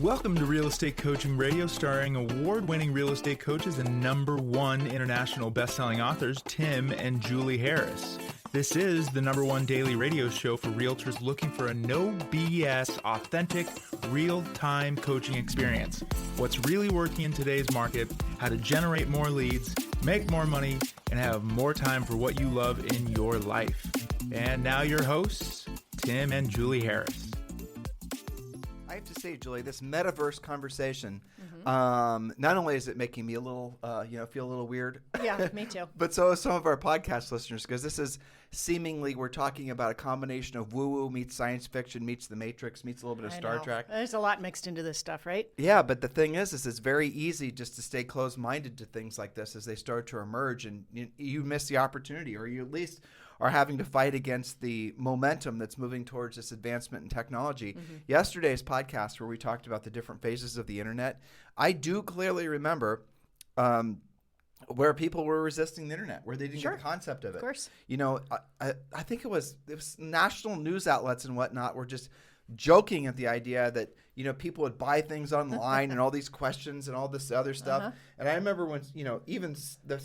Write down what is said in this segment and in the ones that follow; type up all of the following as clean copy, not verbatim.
Welcome to Real Estate Coaching Radio, starring award-winning real estate coaches and #1 international best-selling authors, Tim and Julie Harris. This is the #1 daily radio show for realtors looking for a no BS, authentic, real-time coaching experience. What's really working in today's market, how to generate more leads, make more money, and have more time for what you love in your life. And now your hosts, Tim and Julie Harris. I have to say, Julie, this Metaverse conversation, not only is it making me a little, feel a little weird. Yeah, me too. But so is some of our podcast listeners, because this is seemingly, we're talking about a combination of woo-woo meets science fiction meets The Matrix meets a little bit of Star Trek. There's a lot mixed into this stuff, right? Yeah, but the thing is it's very easy just to stay closed-minded to things like this as they start to emerge, and you miss the opportunity, or you at least are having to fight against the momentum that's moving towards this advancement in technology. Yesterday's podcast, where we talked about the different phases of the internet, I do clearly remember where people were resisting the internet, where they didn't get the concept of it. Of course. You know, I think it was national news outlets and whatnot were just joking at the idea that, people would buy things online and all these questions and all this other stuff. And I remember when, even the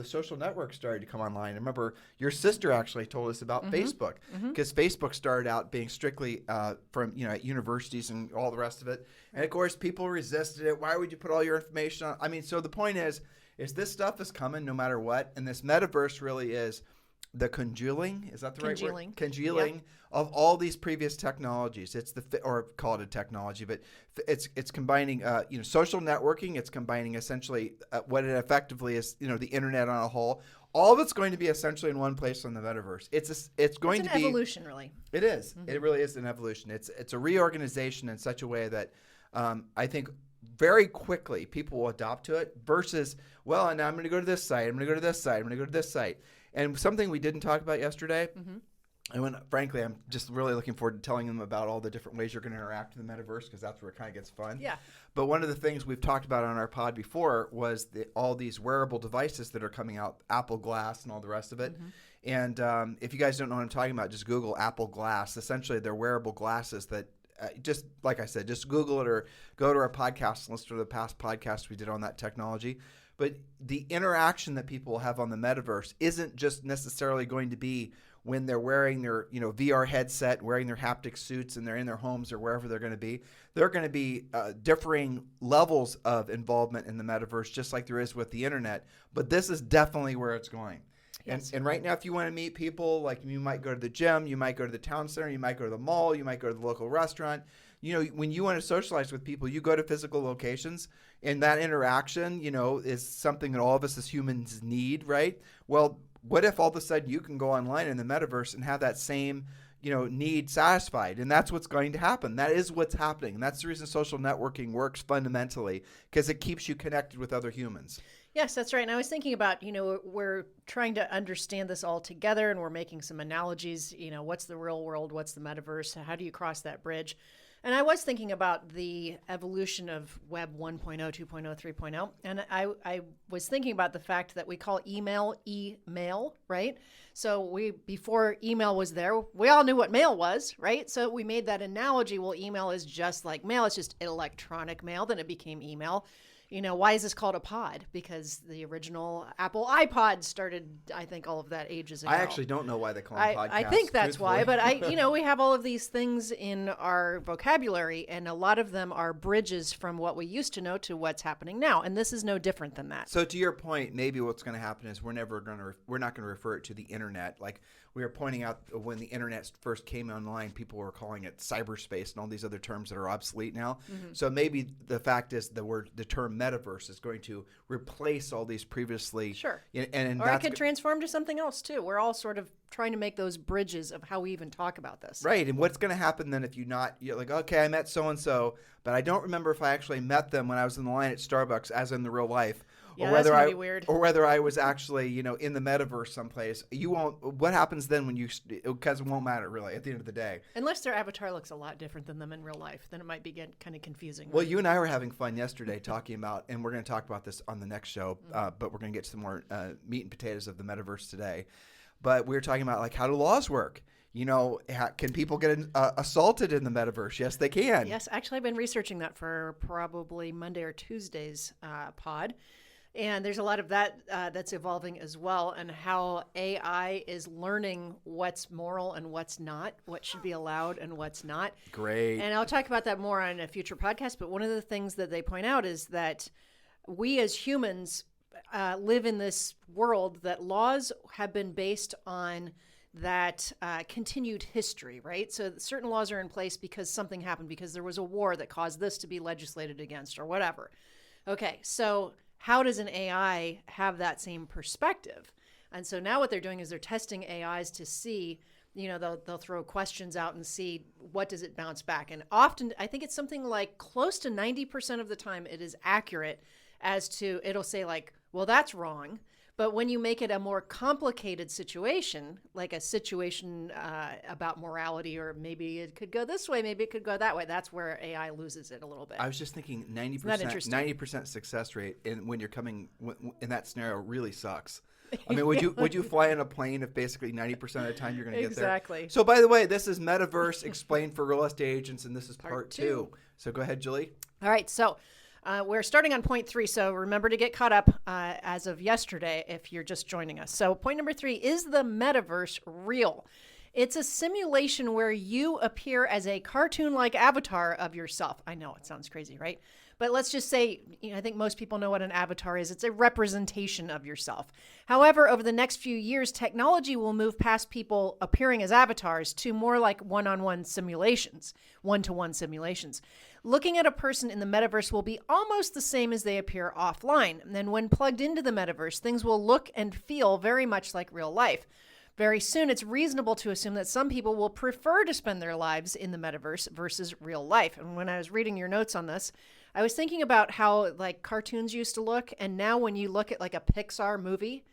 social networks started to come online. I remember your sister actually told us about Facebook, because Facebook started out being strictly from, at universities and all the rest of it. And of course, people resisted it. Why would you put all your information on? I mean, so the point is this stuff is coming no matter what. And this Metaverse really is the congealing, is that the right word? Congealing of all these previous technologies. It's or call it a technology, but it's combining, social networking. It's combining essentially what it effectively is, the internet on a whole. All of it's going to be essentially in one place on the Metaverse. It's going to be an evolution, really. It is. It really is an evolution. It's a reorganization in such a way that I think very quickly people will adopt to it versus, well, and now I'm going to go to this site. I'm going to go to this site. I'm going to go to this site. And something we didn't talk about yesterday, and frankly, I'm just really looking forward to telling them about all the different ways you're going to interact in the Metaverse, because that's where it kind of gets fun. Yeah. But one of the things we've talked about on our pod before was all these wearable devices that are coming out, Apple Glass and all the rest of it. And if you guys don't know what I'm talking about, just Google Apple Glass. Essentially, they're wearable glasses that just like I said, just Google it or go to our podcast and listen to the past podcasts we did on that technology. But the interaction that people have on the Metaverse isn't just necessarily going to be when they're wearing their VR headset, wearing their haptic suits, and they're in their homes or wherever they're going to be. There are going to be differing levels of involvement in the Metaverse, just like there is with the internet. But this is definitely where it's going. Yes. And right now, if you want to meet people, like you might go to the gym, you might go to the town center, you might go to the mall, you might go to the local restaurant. When you want to socialize with people, you go to physical locations, and that interaction, is something that all of us as humans need, right? Well, what if all of a sudden you can go online in the Metaverse and have that same, need satisfied? And that's what's going to happen. That is what's happening. And that's the reason social networking works fundamentally, because it keeps you connected with other humans. Yes, that's right. And I was thinking about, we're trying to understand this all together, and we're making some analogies. What's the real world? What's the Metaverse? How do you cross that bridge? And I was thinking about the evolution of Web 1.0, 2.0, 3.0. And I was thinking about the fact that we call email, right? So before email was there, we all knew what mail was, right? So we made that analogy. Well, email is just like mail. It's just electronic mail. Then it became email. Why is this called a pod? Because the original Apple iPod started, I think, all of that ages ago. I actually don't know why they call them podcasts. I think that's why, but we have all of these things in our vocabulary, and a lot of them are bridges from what we used to know to what's happening now, and this is no different than that. So to your point, maybe what's going to happen is we're not going to refer it to the internet. Like we were pointing out, when the internet first came online, people were calling it cyberspace and all these other terms that are obsolete now. So maybe the fact is the term Metaverse is going to replace all these previously. Sure. And or it could transform to something else too. We're all sort of trying to make those bridges of how we even talk about this. Right. And what's going to happen then if you're like, okay, I met so-and-so, but I don't remember if I actually met them when I was in the line at Starbucks, as in the real life. Yeah, that's gonna be weird. Or whether I was actually, in the Metaverse someplace. You won't. What happens then because it won't matter really at the end of the day. Unless their avatar looks a lot different than them in real life, then it might be kind of confusing. Well, you and I were having fun yesterday talking about, and we're going to talk about this on the next show, but we're going to get to some more meat and potatoes of the Metaverse today. But we were talking about, like, how do laws work? Can people get assaulted in the metaverse? Yes, they can. Yes, actually, I've been researching that for probably Monday or Tuesday's pod. And there's a lot of that that's evolving as well, and how AI is learning what's moral and what's not, what should be allowed and what's not. Great. And I'll talk about that more on a future podcast. But one of the things that they point out is that we as humans live in this world that laws have been based on that continued history, right? So certain laws are in place because something happened, because there was a war that caused this to be legislated against or whatever. Okay, so how does an AI have that same perspective? And so now what they're doing is they're testing AIs to see, they'll throw questions out and see what does it bounce back. And often, I think it's something like close to 90% of the time it is accurate as to, it'll say like, well, that's wrong. But when you make it a more complicated situation, like a situation about morality, or maybe it could go this way, maybe it could go that way, that's where AI loses it a little bit. I was just thinking 90% success rate when you're coming in that scenario really sucks. I mean, would you fly in a plane if basically 90% of the time you're going to get there? Exactly. So, by the way, this is Metaverse explained for real estate agents, and this is part two. So go ahead, Julie. All right. So we're starting on point 3. So remember to get caught up as of yesterday if you're just joining us. So point number 3, is the metaverse real? It's a simulation where you appear as a cartoon-like avatar of yourself. I know it sounds crazy, right? But let's just say, I think most people know what an avatar is. It's a representation of yourself. However, over the next few years, technology will move past people appearing as avatars to more like one-on-one simulations, one-to-one simulations. Looking at a person in the metaverse will be almost the same as they appear offline. And then when plugged into the metaverse, things will look and feel very much like real life. Very soon, it's reasonable to assume that some people will prefer to spend their lives in the metaverse versus real life. And when I was reading your notes on this, I was thinking about how like cartoons used to look, and now when you look at like a Pixar movie,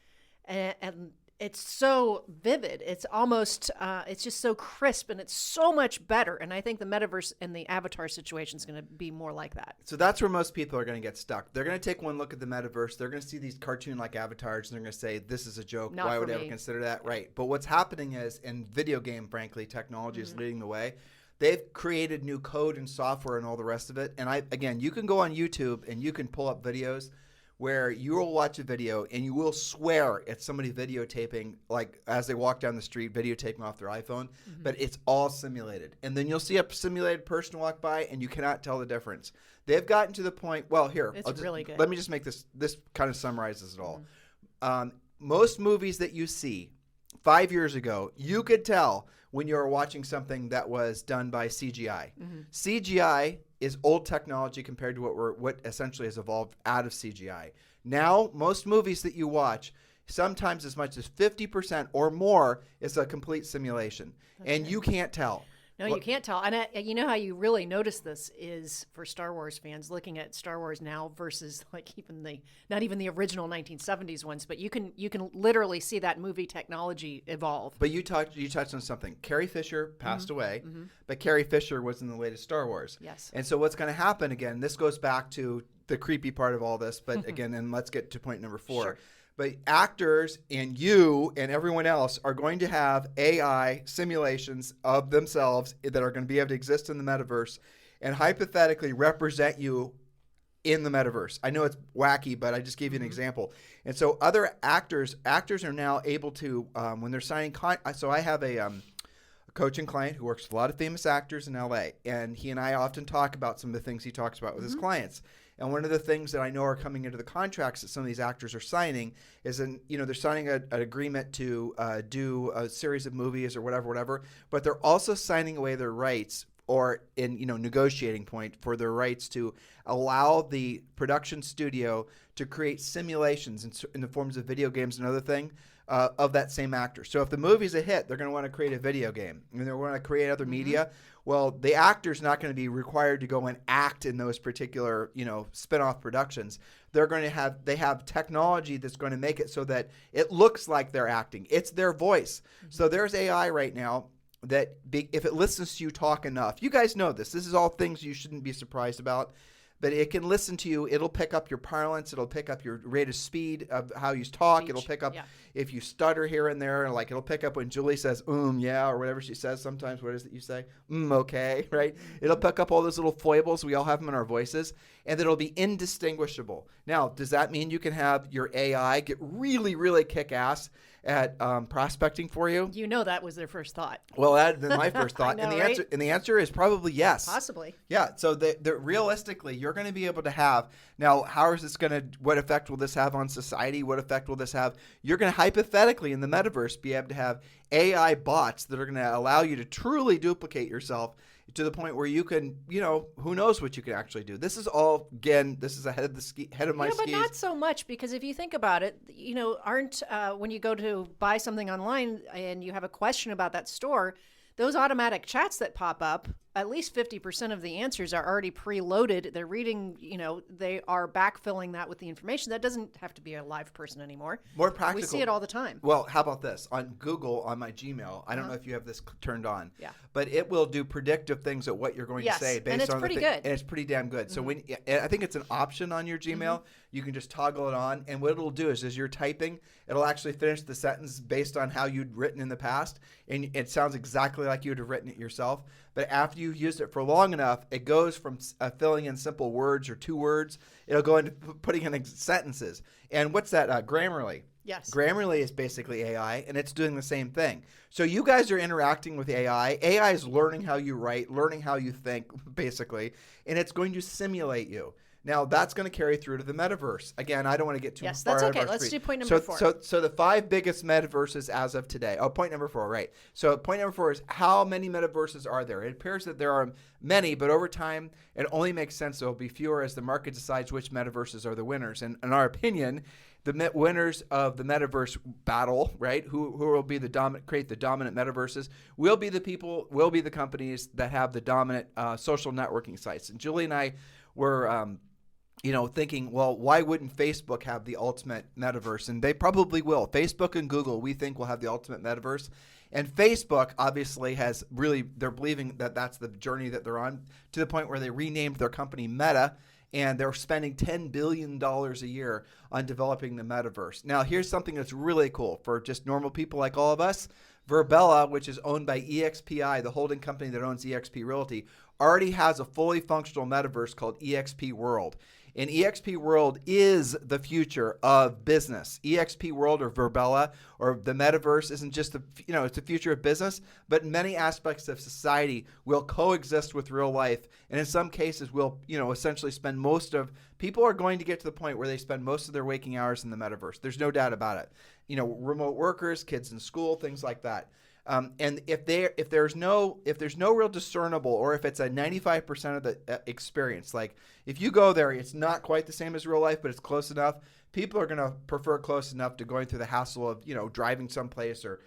and it's so vivid, it's almost, it's just so crisp, and it's so much better. And I think the metaverse and the avatar situation is going to be more like that. So that's where most people are going to get stuck. They're going to take one look at the metaverse. They're going to see these cartoon-like avatars, and they're going to say, this is a joke. Not Why for would I me. ever consider that? Right. But what's happening is, in video game, frankly, technology is leading the way. They've created new code and software and all the rest of it. And again, you can go on YouTube and you can pull up videos where you will watch a video and you will swear it's somebody videotaping, like as they walk down the street, videotaping off their iPhone, but it's all simulated. And then you'll see a simulated person walk by and you cannot tell the difference. They've gotten to the point, well, here, It's really good. let me just make this kind of summarizes it all. Most movies that you see 5 years ago, you could tell when you were watching something that was done by CGI. CGI is old technology compared to what essentially has evolved out of CGI. Now, most movies that you watch, sometimes as much as 50% or more, is a complete simulation. And you can't tell. No, you can't tell. And you know how you really notice this is for Star Wars fans looking at Star Wars now versus like even not even the original 1970s ones, but you can literally see that movie technology evolve. But you touched on something. Carrie Fisher passed away, but Carrie Fisher was in the latest Star Wars. Yes. And so what's going to happen again, this goes back to the creepy part of all this, but again, and let's get to point number 4. Sure. But actors and you and everyone else are going to have AI simulations of themselves that are going to be able to exist in the metaverse and hypothetically represent you in the metaverse. I know it's wacky, but I just gave you an example. And so other actors are now able to, when they're signing, so I have a coaching client who works with a lot of famous actors in LA, and he and I often talk about some of the things he talks about with his clients. And one of the things that I know are coming into the contracts that some of these actors are signing is, they're signing an agreement to do a series of movies or whatever, but they're also signing away their rights or in negotiating point for their rights to allow the production studio to create simulations in the forms of video games and other thing of that same actor. So if the movie's a hit, they're going to want to create a video game and they want to create other media. Well, the actor's not going to be required to go and act in those particular, spin-off productions. They have technology that's going to make it so that it looks like they're acting. It's their voice. So there's AI right now that if it listens to you talk enough, you guys know this. This is all things you shouldn't be surprised about. but it can listen to you. It'll pick up your parlance. It'll pick up your rate of speed of how you talk. Speech. It'll pick up Yeah. if you stutter here and there. Like it'll pick up when Julie says, yeah, or whatever she says sometimes. What is it you say? Okay, right? It'll pick up all those little foibles. We all have them in our voices. And it'll be indistinguishable. Now, does that mean you can have your AI get really, really kick-ass at prospecting for you? You know that was their first thought. Well, that's my first thought. know, and right? the answer is probably yes. Possibly. Yeah. So realistically, you're going to be able to have now. How is this going to? What effect will this have on society? What effect will this have? You're going to hypothetically in the metaverse be able to have AI bots that are going to allow you to truly duplicate yourself to the point where you can, who knows what you can actually do. This is all, again, this is ahead of my skis. But not so much, because if you think about it, aren't when you go to buy something online and you have a question about that store, those automatic chats that pop up, at least 50% of the answers are already preloaded. They're reading, they are backfilling that with the information. That doesn't have to be a live person anymore. More practical. We see it all the time. Well, how about this? On Google, on my Gmail, I don't know if you have this turned on, but it will do predictive things at what you're going to say based and it's on pretty the good. And it's pretty damn good. So I think it's an option on your Gmail. You can just toggle it on, and what it'll do is as you're typing, it'll actually finish the sentence based on how you'd written in the past, and it sounds exactly like you'd have written it yourself. But after you've used it for long enough, it goes from filling in simple words or 2 words. It'll go into putting in sentences. And what's that? Grammarly. Yes. Grammarly is basically AI, and it's doing the same thing. So you guys are interacting with AI. AI is learning how you write, learning how you think, basically, and it's going to simulate you. Now, that's going to carry through to the metaverse. Again, I don't want to get too far that's out okay. of our Let's screen. do point number 4. So the 5 biggest metaverses as of today. Oh, point number 4, right. So point number 4 is how many metaverses are there? It appears that there are many, but over time, it only makes sense there will be fewer as the market decides which metaverses are the winners. And in our opinion, the winners of the metaverse battle, right? Who will be create the dominant metaverses? Will be the companies that have the dominant social networking sites. And Julie and I were thinking, well, why wouldn't Facebook have the ultimate metaverse? And they probably will. Facebook and Google, we think, will have the ultimate metaverse. And Facebook obviously they're believing that that's the journey that they're on, to the point where they renamed their company Meta, and they're spending $10 billion a year on developing the metaverse. Now, here's something that's really cool for just normal people like all of us. Virbela, which is owned by EXPI, the holding company that owns eXp Realty, already has a fully functional metaverse called eXp World. And eXp World is the future of business. eXp World, or Virbela, or the metaverse, isn't just it's the future of business, but many aspects of society will coexist with real life. And in some cases will, essentially people are going to get to the point where they spend most of their waking hours in the metaverse. There's no doubt about it. Remote workers, kids in school, things like that. And if there's no real discernible, or if it's a 95% of the experience, like if you go there, it's not quite the same as real life, but it's close enough. People are going to prefer close enough to going through the hassle of, driving someplace, or,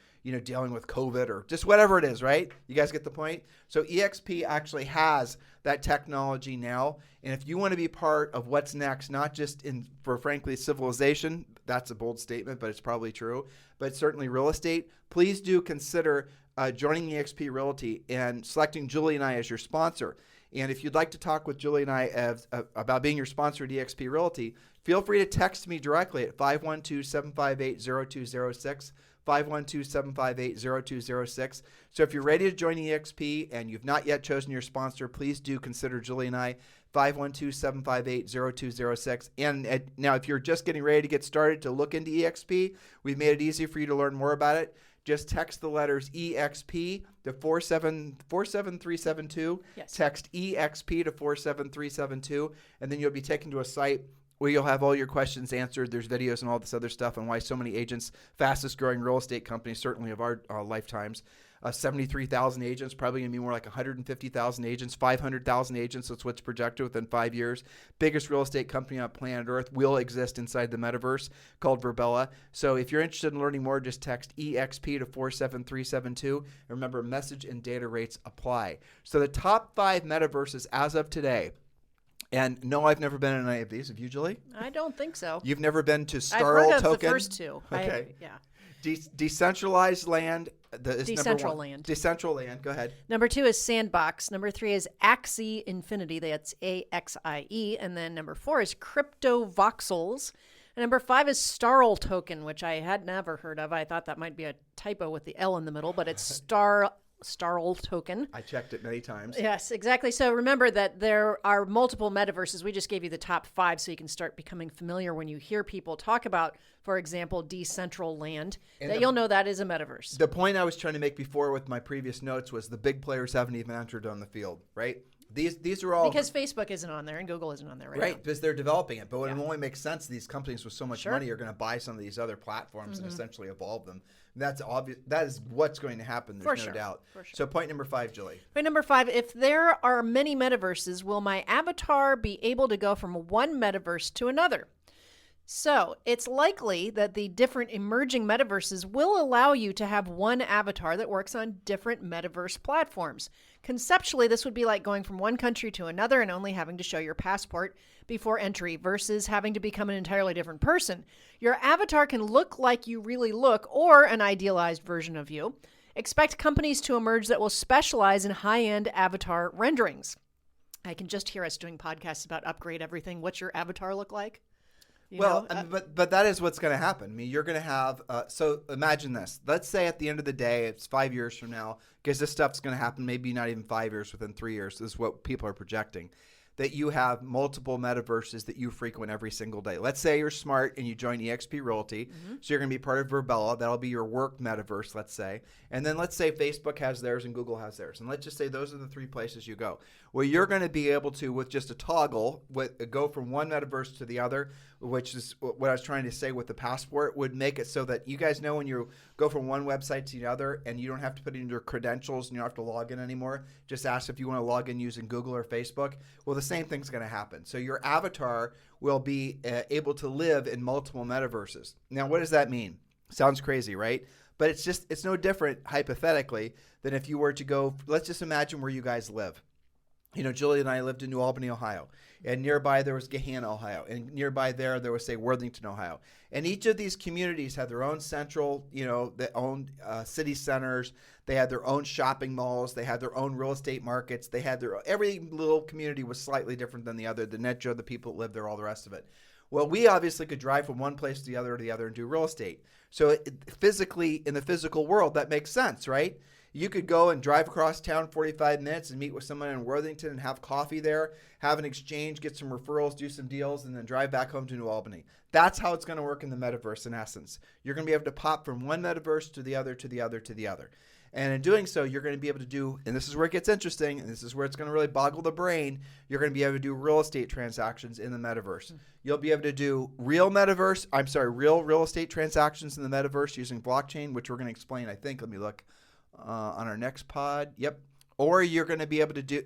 dealing with COVID, or just whatever it is, right? You guys get the point? So EXP actually has that technology now. And if you want to be part of what's next, not just for frankly civilization, that's a bold statement, but it's probably true, but certainly real estate, please do consider joining eXp Realty and selecting Julie and I as your sponsor. And if you'd like to talk with Julie and I about being your sponsor at eXp Realty, feel free to text me directly at 512-758-0206, 512-758-0206. So if you're ready to join eXp and you've not yet chosen your sponsor, please do consider Julie and I, 512-758-0206. And now if you're just getting ready to get started to look into eXp, we've made it easy for you to learn more about it. Just text the letters EXP to 47372. Yes. Text EXP to 47372, and then you'll be taken to a site where you'll have all your questions answered. There's videos and all this other stuff on why so many agents, fastest growing real estate companies, certainly of our lifetimes. 73,000 agents, probably going to be more like 150,000 agents, 500,000 agents. That's what's projected within 5 years. Biggest real estate company on planet Earth will exist inside the metaverse, called Virbela. So if you're interested in learning more, just text EXP to 47372. And remember, message and data rates apply. So the top 5 metaverses as of today. And no, I've never been in any of these. Have you, Julie? I don't think so. You've never been to I've heard of Starltoken? the first 2. Okay. Yeah. Decentralized Land, Decentraland. Decentraland. Go ahead. Number 2 is Sandbox. Number 3 is Axie Infinity. That's AXIE. And then number 4 is Cryptovoxels. And number 5 is Starltoken, which I had never heard of. I thought that might be a typo with the L in the middle, but it's Starltoken. I checked it many times. Yes, exactly. So remember that there are multiple metaverses. We just gave you the top 5 so you can start becoming familiar when you hear people talk about, for example, Decentraland, that you'll know that is a metaverse. The point I was trying to make before with my previous notes was the big players haven't even entered on the field, right? These are all because Facebook isn't on there and Google isn't on there right now. Because they're developing it. But it only makes sense. These companies with so much money are going to buy some of these other platforms and essentially evolve them. That's obvious. That is what's going to happen. There's no doubt. For sure. So point number 5, Julie. Point number 5, if there are many metaverses, will my avatar be able to go from one metaverse to another? So it's likely that the different emerging metaverses will allow you to have one avatar that works on different metaverse platforms. Conceptually, this would be like going from one country to another and only having to show your passport before entry versus having to become an entirely different person. Your avatar can look like you really look or an idealized version of you. Expect companies to emerge that will specialize in high-end avatar renderings. I can just hear us doing podcasts about upgrade everything. What's your avatar look like? But that is what's going to happen. I mean, you're going to have so imagine this. Let's say at the end of the day, it's 5 years from now, because this stuff's going to happen maybe not even 5 years, within 3 years. This is what people are projecting, that you have multiple metaverses that you frequent every single day. Let's say you're smart and you join eXp Realty. So you're going to be part of Verbella. That'll be your work metaverse, let's say. And then let's say Facebook has theirs and Google has theirs. And let's just say those are the 3 places you go. Well, you're going to be able to, with just a toggle, go from one metaverse to the other, which is what I was trying to say with the passport, would make it so that you guys know when you go from one website to the other and you don't have to put in your credentials and you don't have to log in anymore. Just ask if you want to log in using Google or Facebook. Well, the same thing's going to happen. So your avatar will be able to live in multiple metaverses. Now, what does that mean? Sounds crazy, right? But it's no different, hypothetically, than if you were to go, let's just imagine where you guys live. You know, Julie and I lived in New Albany, Ohio, and nearby there was Gahanna, Ohio, and nearby there was, say, Worthington, Ohio. And each of these communities had their own central, their own city centers. They had their own shopping malls. They had their own real estate markets. They had every little community was slightly different than the other. The Netjo, the people that lived there, all the rest of it. Well, we obviously could drive from one place to the other and do real estate. So physically, in the physical world, that makes sense, right? You could go and drive across town 45 minutes and meet with someone in Worthington and have coffee there, have an exchange, get some referrals, do some deals, and then drive back home to New Albany. That's how it's going to work in the metaverse, in essence. You're going to be able to pop from one metaverse to the other, to the other, to the other. And in doing so, you're going to be able to do, and this is where it gets interesting, and this is where it's going to really boggle the brain, you're going to be able to do real estate transactions in the metaverse. You'll be able to do real real estate transactions in the metaverse using blockchain, which we're going to explain, I think. Let me look. On our next pod. Yep. Or you're going to be able to do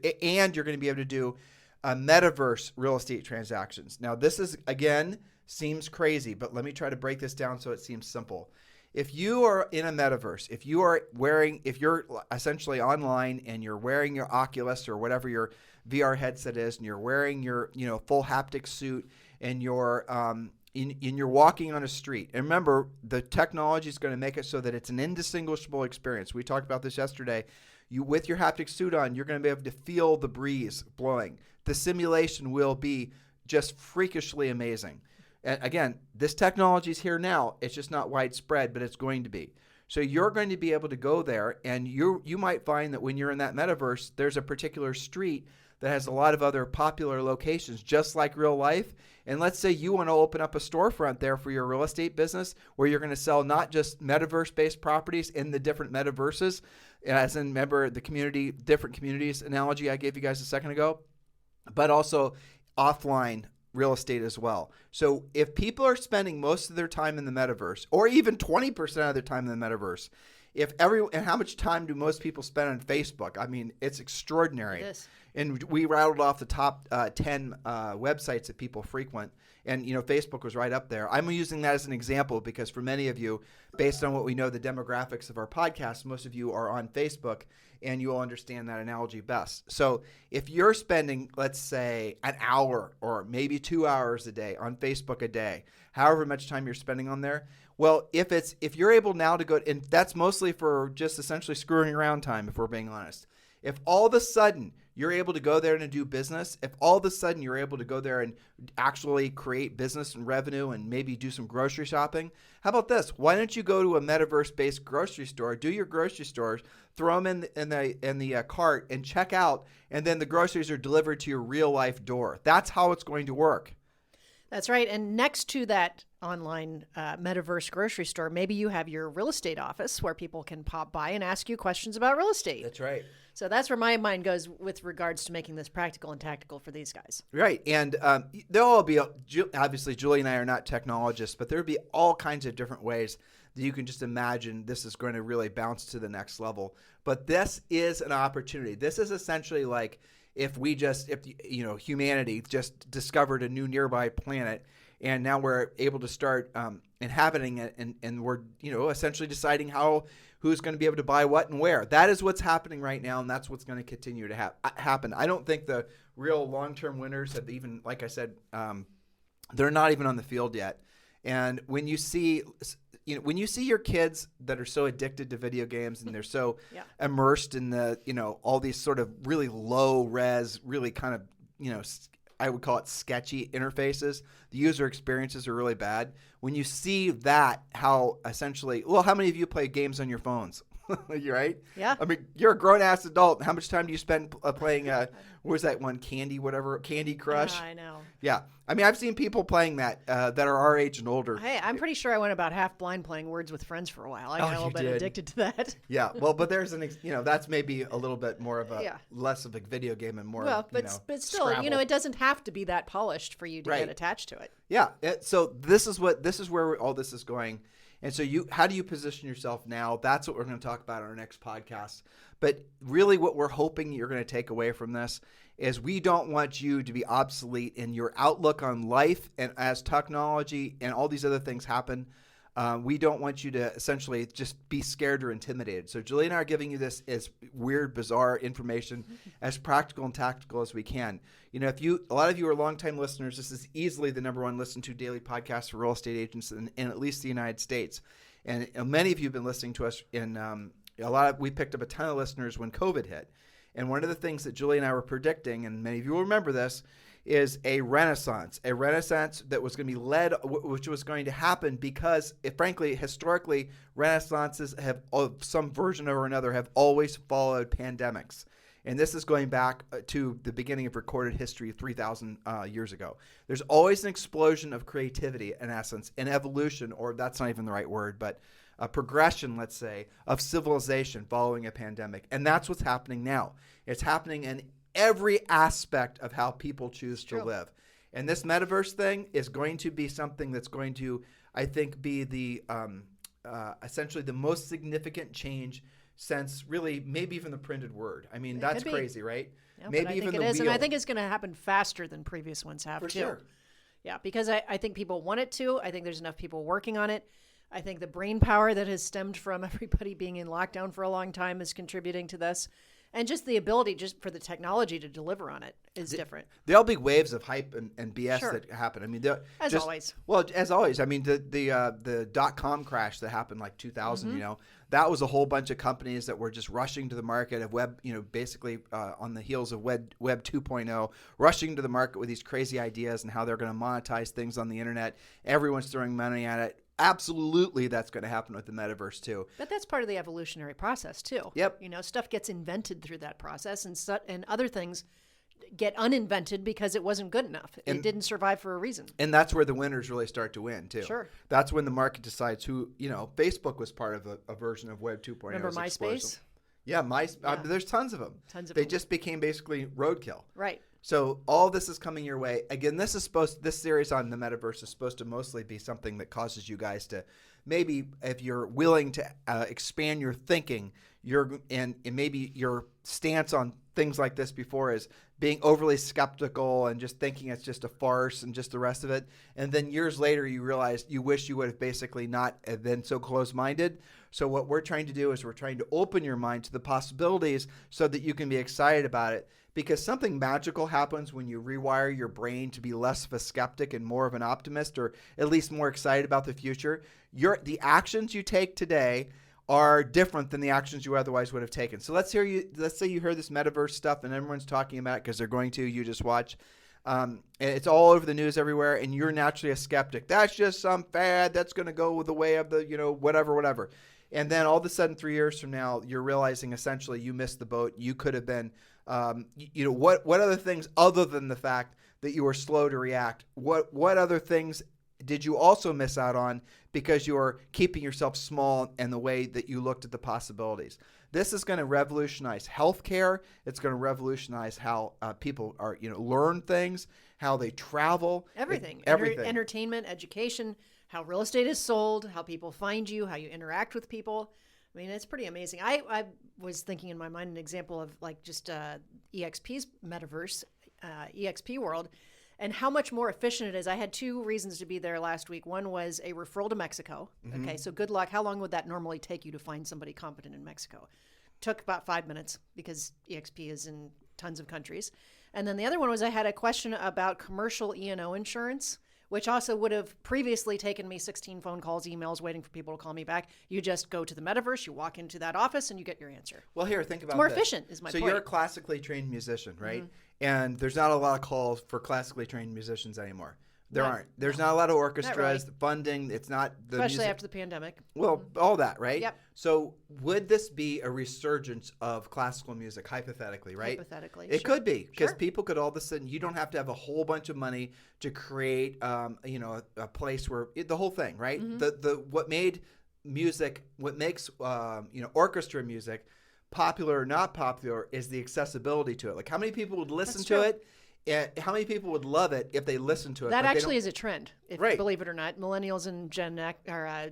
metaverse real estate transactions. Now, this is, again, seems crazy, but let me try to break this down so it seems simple. If you are in a metaverse, if you're essentially online and you're wearing your Oculus or whatever your VR headset is, and you're wearing your, full haptic suit, and you're you're walking on a street. And remember, the technology is going to make it so that it's an indistinguishable experience. We talked about this yesterday. With your haptic suit on, you're going to be able to feel the breeze blowing. The simulation will be just freakishly amazing. And again, this technology is here now. It's just not widespread, but it's going to be. So you're going to be able to go there, and you might find that when you're in that metaverse, there's a particular street that has a lot of other popular locations, just like real life. And let's say you want to open up a storefront there for your real estate business, where you're going to sell not just metaverse-based properties in the different metaverses, as in, remember the different communities analogy I gave you guys a second ago, but also offline real estate as well. So if people are spending most of their time in the metaverse, or even 20% of their time in the metaverse, and how much time do most people spend on Facebook? I mean, it's extraordinary. It is. And we rattled off the top 10 websites that people frequent. And, Facebook was right up there. I'm using that as an example because for many of you, based on what we know, the demographics of our podcast, most of you are on Facebook, and you will understand that analogy best. So if you're spending, let's say, an hour or maybe 2 hours a day on Facebook a day, however much time you're spending on there, Well, if you're able now to go, and that's mostly for just essentially screwing around time, if we're being honest. If all of a sudden you're able to go there and do business, if all of a sudden you're able to go there and actually create business and revenue and maybe do some grocery shopping, how about this? Why don't you go to a metaverse-based grocery store, do your grocery stores, throw them in the cart and check out, and then the groceries are delivered to your real-life door. That's how it's going to work. That's right. And next to that online metaverse grocery store, maybe you have your real estate office where people can pop by and ask you questions about real estate. That's right. So that's where my mind goes with regards to making this practical and tactical for these guys. Right. And there'll all be, obviously, Julie and I are not technologists, but there'll be all kinds of different ways that you can just imagine this is going to really bounce to the next level. But this is an opportunity. This is essentially like, if humanity just discovered a new nearby planet, and now we're able to start inhabiting it, and we're essentially deciding who's going to be able to buy what and where. That is what's happening right now, and that's what's going to continue to happen. I don't think the real long-term winners have even, like I said, they're not even on the field yet. And when you see your kids that are so addicted to video games and they're so immersed in all these sort of really low res, really kind of, I would call it sketchy interfaces. The user experiences are really bad. When you see that, how many of you play games on your phones? You're right? Yeah. I mean, you're a grown-ass adult. How much time do you spend playing, what was that one, Candy Crush? I know. Yeah. I mean, I've seen people playing that that are our age and older. Hey, I'm pretty sure I went about half blind playing Words with Friends for a while. I got a little bit addicted to that. Yeah. Well, but there's that's maybe a little bit more of less of a video game and more, but still, Scrabble. it doesn't have to be that polished for you to get attached to it. Yeah. So this is where all this is going. And so how do you position yourself now? That's what we're going to talk about on our next podcast. But really what we're hoping you're going to take away from this is we don't want you to be obsolete in your outlook on life, and as technology and all these other things happen, we don't want you to essentially just be scared or intimidated. So Julie and I are giving you this as weird, bizarre information, as practical and tactical as we can. A lot of you are longtime listeners. This is easily the number one listened to daily podcast for real estate agents in at least the United States. And many of you have been listening to us we picked up a ton of listeners when COVID hit. And one of the things that Julie and I were predicting, and many of you will remember this, is a renaissance that was going to be led, which was going to happen because, frankly, historically, renaissances have, of some version or another, have always followed pandemics. And this is going back to the beginning of recorded history 3,000 years ago. There's always an explosion of creativity, in essence, an evolution, or that's not even the right word, but a progression, let's say, of civilization following a pandemic. And that's what's happening now. It's happening in every aspect of how people choose to live. And this metaverse thing is going to be something that's going to, I think, be the essentially the most significant change since really maybe even the printed word. I mean, that's crazy, right? Yeah, maybe but I even think the it is, wheel. and I think it's going to happen faster than previous ones have For too. sure. Yeah, because I think people want it to. I think there's enough people working on it. I think the brain power that has stemmed from everybody being in lockdown for a long time is contributing to this. And just the ability just for the technology to deliver on it is different. There'll be waves of hype and BS that happen. I mean, always. Well, as always. I mean, the .com crash that happened like 2000, that was a whole bunch of companies that were just rushing to the market of web, basically on the heels of Web 2.0, rushing to the market with these crazy ideas and how they're going to monetize things on the internet. Everyone's throwing money at it. Absolutely, that's going to happen with the metaverse too. But that's part of the evolutionary process too. Yep. Stuff gets invented through that process, and other things get uninvented because it wasn't good enough. It didn't survive for a reason. And that's where the winners really start to win too. Sure. That's when the market decides who. Facebook was part of a version of Web 2.0. Remember MySpace? Yeah, there's tons of them. They just became basically roadkill. Right. So all this is coming your way. Again, this series on the metaverse is supposed to mostly be something that causes you guys to maybe, if you're willing to expand your thinking, and maybe your stance on things like this before is being overly skeptical and just thinking it's just a farce and just the rest of it. And then years later, you realize you wish you would have basically not been so close-minded. So what we're trying to do is we're trying to open your mind to the possibilities so that you can be excited about it. because something magical happens when you rewire your brain to be less of a skeptic and more of an optimist, or at least more excited about the future. The actions you take today are different than the actions you otherwise would have taken. So let's say you hear this metaverse stuff and everyone's talking about it because they're going to. You just watch. And it's all over the news everywhere, and you're naturally a skeptic. That's just some fad that's going to go with the way of the, whatever. And then all of a sudden, 3 years from now, you're realizing essentially you missed the boat. You could have been, what other things other than the fact that you were slow to react? What other things did you also miss out on because you are keeping yourself small and the way that you looked at the possibilities? This is going to revolutionize healthcare. It's going to revolutionize how people are, learn things, how they travel. Everything. Everything. Entertainment, education, how real estate is sold, how people find you, how you interact with people. I mean, it's pretty amazing. I was thinking in my mind an example of like just EXP's metaverse, EXP world, and how much more efficient it is. I had 2 reasons to be there last week. One was a referral to Mexico. Mm-hmm. Okay, so good luck. How long would that normally take you to find somebody competent in Mexico? Took about 5 minutes because EXP is in tons of countries. And then the other one was I had a question about commercial E&O insurance, which also would have previously taken me 16 phone calls, emails, waiting for people to call me back. You just go to the metaverse, you walk into that office, and you get your answer. Well, here, think about it's more this. efficient is my point. So you're a classically trained musician, right? Mm-hmm. And there's not a lot of calls for classically trained musicians anymore. There aren't. There's not a lot of orchestras. Really. The funding, it's not the especially after the pandemic. Well, all that, right? Yep. So would this be a resurgence of classical music, hypothetically, right? Hypothetically, it could be, because sure. people could all of a sudden. You don't have to have a whole bunch of money to create, a place where the whole thing, right? Mm-hmm. What made music, what makes orchestra music popular or not popular is the accessibility to it. Like, how many people would listen to it? How many people would love it if they listened to it? That actually is a trend, right. Believe it or not. Millennials and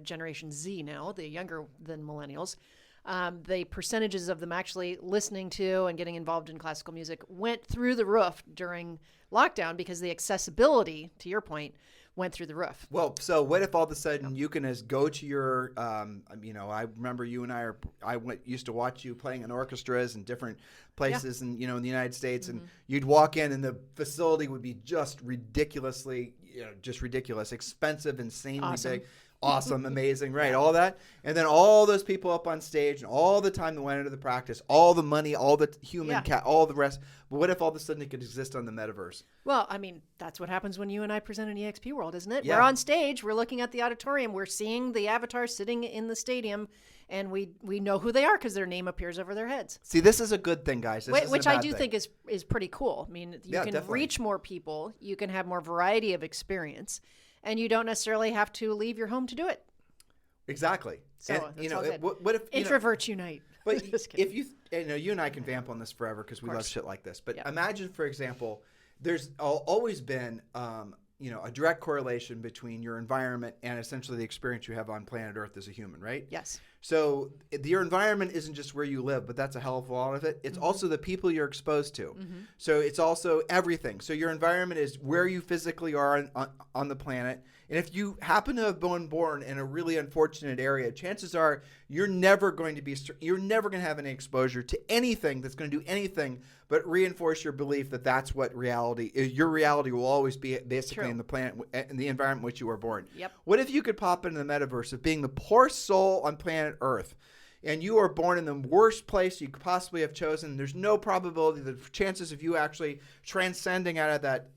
Generation Z now, the younger than millennials, the percentages of them actually listening to and getting involved in classical music went through the roof during lockdown because the accessibility, to your point, went through the roof. Well, so what if all of a sudden you can just go to your, I remember you and I used to watch you playing in orchestras in different places in the United States, and you'd walk in and the facility would be just ridiculous, expensive, insanely big. Awesome, amazing, right? All that. And then all those people up on stage and all the time that went into the practice, all the money, all the human all the rest. But what if all of a sudden it could exist on the metaverse? Well, I mean, that's what happens when you and I present an EXP World, isn't it? Yeah. We're on stage, we're looking at the auditorium, we're seeing the avatar sitting in the stadium, and we know who they are because their name appears over their heads. See, this is a good thing, guys. Which I do think is pretty cool. I mean, you can definitely reach more people, you can have more variety of experience, and you don't necessarily have to leave your home to do it. Exactly. So and, all good. What if introverts unite? But if you and I can vamp on this forever because we love shit like this. But imagine, for example, there's always been a direct correlation between your environment and essentially the experience you have on planet Earth as a human, right? Yes. So your environment isn't just where you live, but that's a hell of a lot of it. It's also the people you're exposed to. Mm-hmm. So it's also everything. So your environment is where you physically are on the planet. And if you happen to have been born in a really unfortunate area, chances are you're never going to have any exposure to anything that's going to do anything but reinforce your belief that that's what reality is. Your reality will always be basically in the planet, in the environment in which you were born. Yep. What if you could pop into the metaverse of being the poorest soul on planet Earth, and you are born in the worst place you could possibly have chosen? There's no probability. The chances of you actually transcending out of that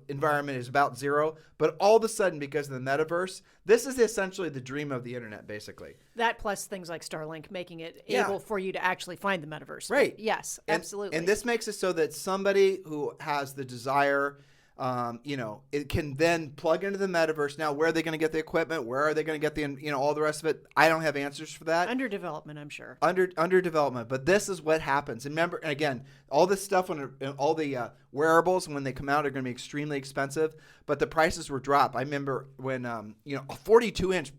environment is about zero. But all of a sudden, because of the metaverse, this is essentially the dream of the internet, basically. That plus things like Starlink making it able for you to actually find the metaverse. Right. Yes, absolutely. And this makes it so that somebody who has the desire, it can then plug into the metaverse. Now, where are they going to get the equipment? Where are they going to get all the rest of it? I don't have answers for that. Under development, I'm sure. Under development. But this is what happens. And remember, again, all this stuff, all the wearables, when they come out, are going to be extremely expensive. But the prices were dropped. I remember when, a 42-inch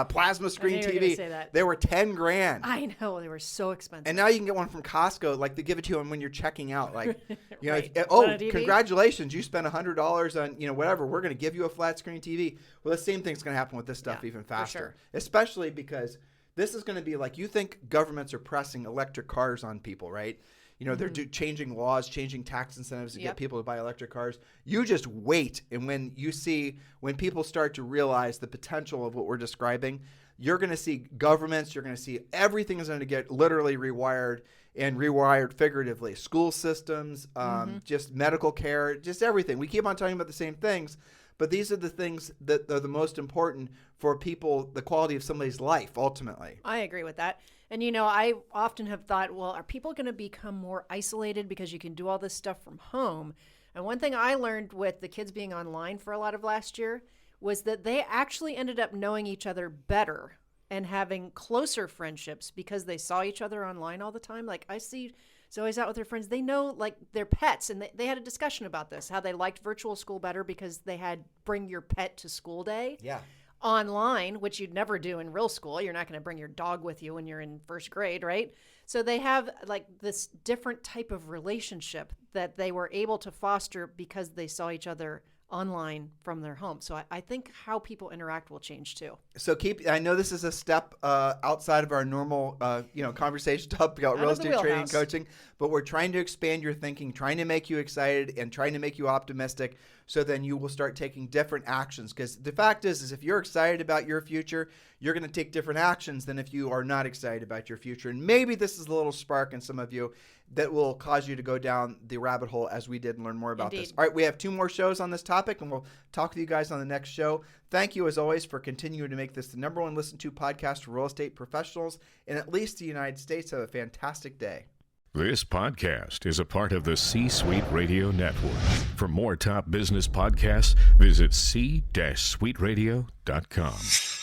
plasma screen TV, they were $10,000. I know, they were so expensive. And now you can get one from Costco, like they give it to you when you're checking out. Like, right. Congratulations, you spent $100 on whatever. We're going to give you a flat screen TV. Well, the same thing's going to happen with this stuff even faster, sure. Especially because this is going to be like, you think governments are pressing electric cars on people, right? they're changing laws, changing tax incentives to Yep. get people to buy electric cars. You just wait. And when people start to realize the potential of what we're describing, you're going to see governments, you're going to see everything is going to get literally rewired and rewired figuratively. School systems, just medical care, just everything. We keep on talking about the same things, but these are the things that are the most important for people, the quality of somebody's life, ultimately. I agree with that. And, I often have thought, well, are people going to become more isolated because you can do all this stuff from home? And one thing I learned with the kids being online for a lot of last year was that they actually ended up knowing each other better and having closer friendships because they saw each other online all the time. Like, I see Zoe's out with her friends. They know, like, their pets, and they had a discussion about this, how they liked virtual school better because they had bring your pet to school day. Yeah. Online, which you'd never do in real school. You're not going to bring your dog with you when you're in first grade, right? So they have like this different type of relationship that they were able to foster because they saw each other online from their home. So I think how people interact will change too. So I know this is a step outside of our normal, conversation topic about real estate trading and coaching, but we're trying to expand your thinking, trying to make you excited and trying to make you optimistic. So then you will start taking different actions. Because the fact is if you're excited about your future, you're going to take different actions than if you are not excited about your future. And maybe this is a little spark in some of you that will cause you to go down the rabbit hole as we did and learn more about this. All right, we have 2 more shows on this topic, and we'll talk with you guys on the next show. Thank you, as always, for continuing to make this the #1 listened to podcast for real estate professionals in at least the United States. Have a fantastic day. This podcast is a part of the C-Suite Radio Network. For more top business podcasts, visit c-suiteradio.com.